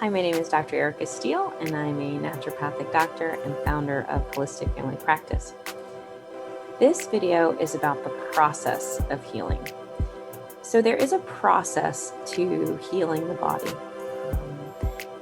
Hi, my name is Dr. Erica Steele, and I'm a naturopathic doctor and founder of Holistic Family Practice. This video is about the process of healing. So there is a process to healing the body.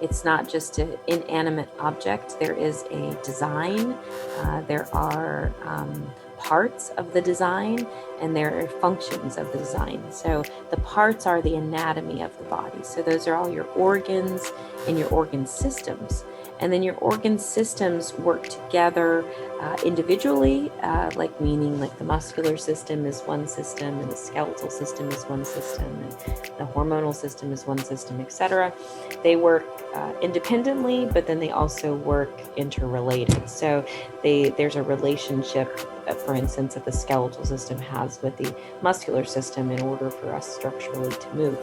It's not just an inanimate object. There is a design. There are parts of the design, and there are functions of the design. So the parts are the anatomy of the body. So those are all your organs and your organ systems. And then your organ systems work together individually, meaning the muscular system is one system, and the skeletal system is one system, and the hormonal system is one system, etc. They work independently, but then they also work interrelated. So there's a relationship, for instance, that the skeletal system has with the muscular system in order for us structurally to move.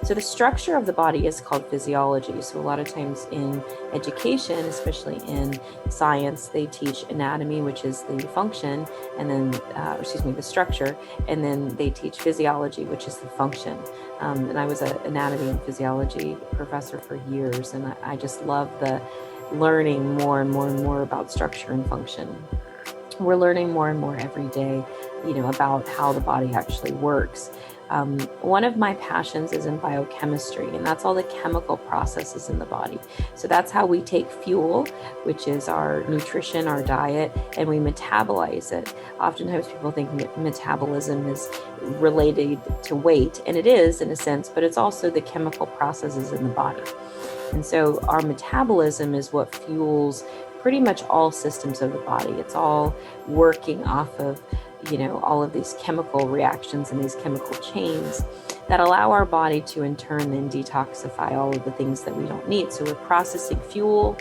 So the structure of the body is called physiology. So a lot of times in education, especially in science, they teach anatomy, which is the function, and then, the structure, and then they teach physiology, which is the function. And I was an anatomy and physiology professor for years, and I just love the learning more and more and more about structure and function. We're learning more and more every day, about how the body actually works. One of my passions is in biochemistry, and that's all the chemical processes in the body. So that's how we take fuel, which is our nutrition, our diet, and we metabolize it. Oftentimes people think metabolism is related to weight, and it is in a sense, but it's also the chemical processes in the body. And so our metabolism is what fuels pretty much all systems of the body. It's all working off of all of these chemical reactions and these chemical chains that allow our body to in turn then detoxify all of the things that we don't need. So we're processing fuel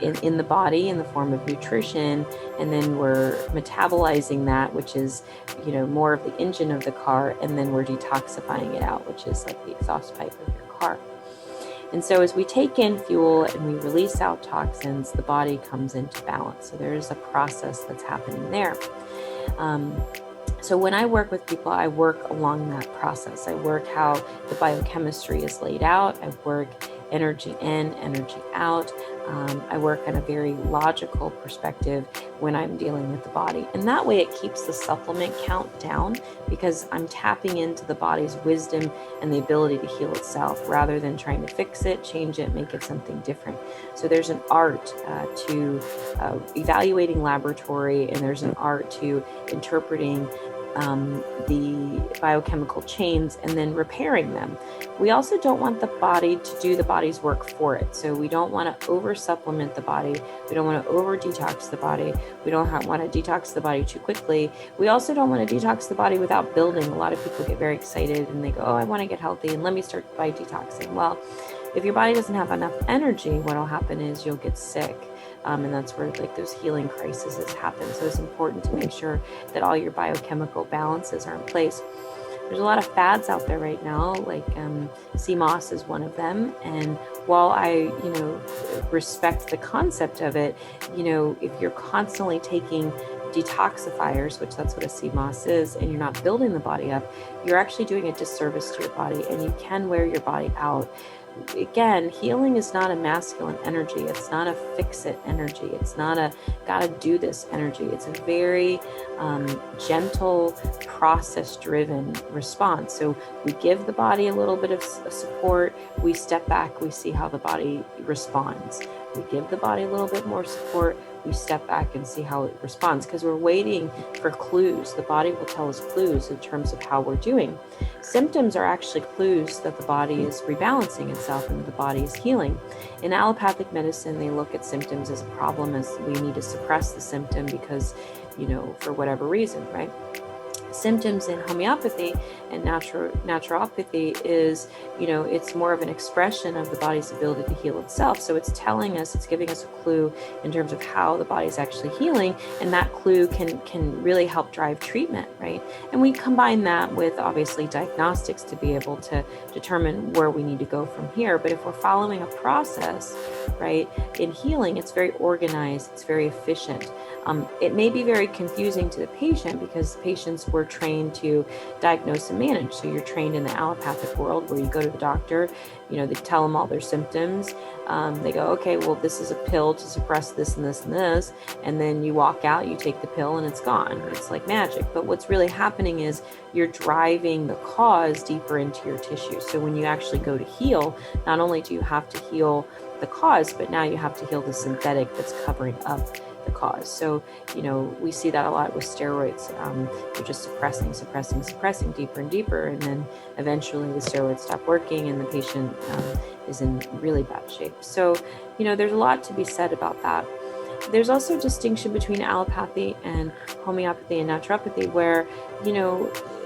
in the body in the form of nutrition, and then we're metabolizing that, which is more of the engine of the car, and then we're detoxifying it out, which is like the exhaust pipe of your car. And so as we take in fuel and we release out toxins, the body comes into balance. So there's a process that's happening there. So when I work with people, I work along that process. I work how the biochemistry is laid out. I work energy in, energy out. I work on a very logical perspective when I'm dealing with the body. And that way it keeps the supplement count down, because I'm tapping into the body's wisdom and the ability to heal itself rather than trying to fix it, change it, make it something different. So there's an art to evaluating laboratory, and there's an art to interpreting the biochemical chains and then repairing them. We also don't want the body to do the body's work for it. So we don't want to over supplement the body. We don't want to over detox the body. We don't want to detox the body too quickly. We also don't want to detox the body without building. A lot of people get very excited and they go, oh, I want to get healthy and let me start by detoxing. Well, if your body doesn't have enough energy, what'll happen is you'll get sick. And that's where those healing crises happen. So it's important to make sure that all your biochemical balances are in place. There's a lot of fads out there right now, like sea moss is one of them. And while I, respect the concept of it, if you're constantly taking detoxifiers, which that's what a sea moss is, and you're not building the body up, you're actually doing a disservice to your body, and you can wear your body out. Again, healing is not a masculine energy. It's not a fix-it energy. It's not a gotta do this energy. It's a very gentle, process-driven response. So we give the body a little bit of support. We step back. We see how the body responds. We give the body a little bit more support. We step back and see how it responds, because we're waiting for clues. The body will tell us clues in terms of how we're doing. Symptoms are actually clues that the body is rebalancing itself and the body is healing. In allopathic medicine, they look at symptoms as a problem, as we need to suppress the symptom because, for whatever reason, right? Symptoms in homeopathy and naturopathy is, it's more of an expression of the body's ability to heal itself. So it's telling us, it's giving us a clue in terms of how the body's actually healing, and that clue can really help drive treatment, right? And we combine that with obviously diagnostics to be able to determine where we need to go from here. But if we're following a process, right, in healing, it's very organized, it's very efficient. It may be very confusing to the patient because patients were trained to diagnose and manage. So you're trained in the allopathic world where you go to the doctor, they tell them all their symptoms. They go, okay, well, this is a pill to suppress this and this and this. And then you walk out, you take the pill and it's gone. It's like magic. But what's really happening is you're driving the cause deeper into your tissue. So when you actually go to heal, not only do you have to heal the cause, but now you have to heal the synthetic that's covering up the cause. So, we see that a lot with steroids. You're just suppressing deeper and deeper. And then eventually the steroids stop working and the patient is in really bad shape. So, there's a lot to be said about that. There's also a distinction between allopathy and homeopathy and naturopathy where,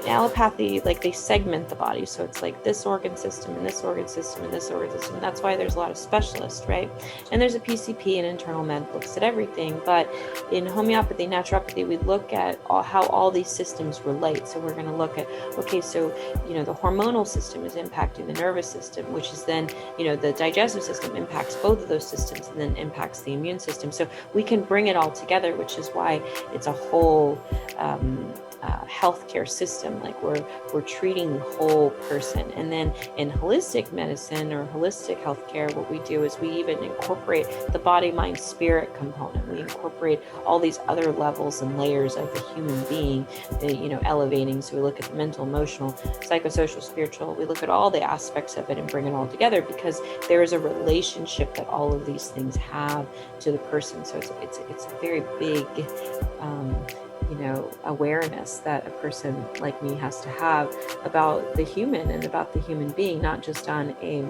allopathy, like they segment the body. So it's like this organ system and this organ system and this organ system. That's why there's a lot of specialists, right? And there's a PCP and internal med looks at everything. But in homeopathy, naturopathy, we look at how all these systems relate. So we're going to look at, okay, so, the hormonal system is impacting the nervous system, which is then, the digestive system impacts both of those systems and then impacts the immune system. So we can bring it all together, which is why it's a whole healthcare system. Like we're treating the whole person. And then in holistic medicine or holistic healthcare, what we do is we even incorporate the body, mind, spirit component. We incorporate all these other levels and layers of the human being, elevating. So we look at the mental, emotional, psychosocial, spiritual. We look at all the aspects of it and bring it all together because there is a relationship that all of these things have to the person. So it's a very big awareness that a person like me has to have about the human and about the human being, not just on a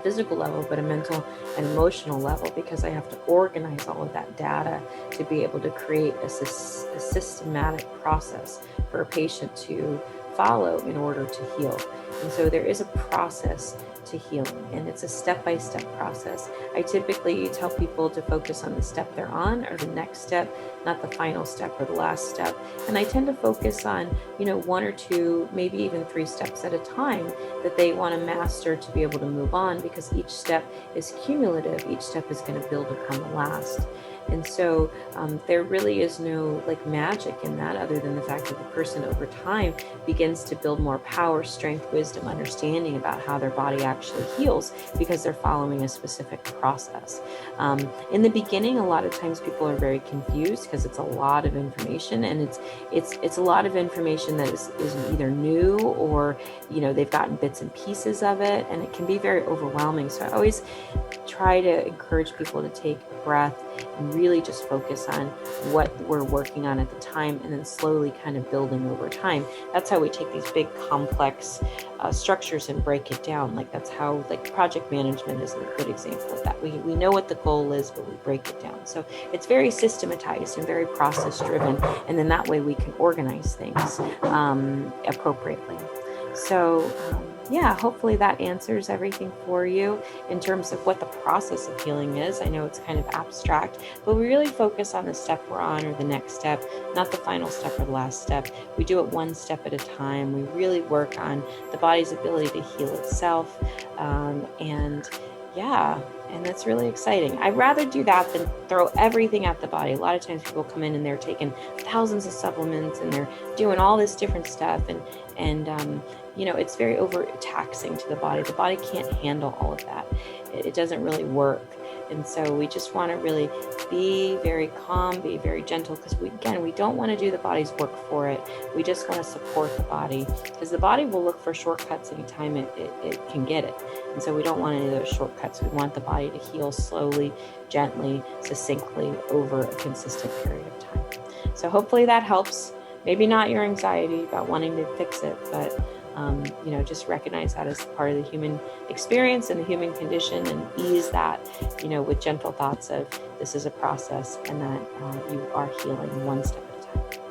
physical level, but a mental and emotional level, because I have to organize all of that data to be able to create a systematic process for a patient to follow in order to heal. And so there is a process to healing, and it's a step-by-step process. I typically tell people to focus on the step they're on or the next step, not the final step or the last step. And I tend to focus on, one or two, maybe even 3 steps at a time that they want to master to be able to move on, because each step is cumulative. Each step is going to build upon the last. And so there really is no magic in that, other than the fact that the person over time begins to build more power, strength, wisdom, understanding about how their body actually heals, because they're following a specific process. In the beginning, a lot of times people are very confused because it's a lot of information, and it's a lot of information that is either new or they've gotten bits and pieces of it, and it can be very overwhelming. So I always try to encourage people to take a breath and really just focus on what we're working on at the time, and then slowly kind of building over time. That's how we take these big complex structures and break it down. That's how project management is a good example of that. We know what the goal is, but we break it down. So it's very systematized and very process driven, and then that way we can organize things appropriately. So hopefully that answers everything for you in terms of what the process of healing is. I know it's kind of abstract, but we really focus on the step we're on or the next step, not the final step or the last step. We do it one step at a time. We really work on the body's ability to heal itself. And that's really exciting. I'd rather do that than throw everything at the body. A lot of times people come in and they're taking thousands of supplements and they're doing all this different stuff, and it's very overtaxing to the body. The body can't handle all of that. It doesn't really work. And so we just want to really be very calm, be very gentle, because we don't want to do the body's work for it. We just want to support the body, because the body will look for shortcuts anytime it can get it. And so we don't want any of those shortcuts. We want the body to heal slowly, gently, succinctly over a consistent period of time. So hopefully that helps. Maybe not your anxiety about wanting to fix it, but just recognize that as part of the human experience and the human condition, and ease that, with gentle thoughts of this is a process, and that you are healing one step at a time.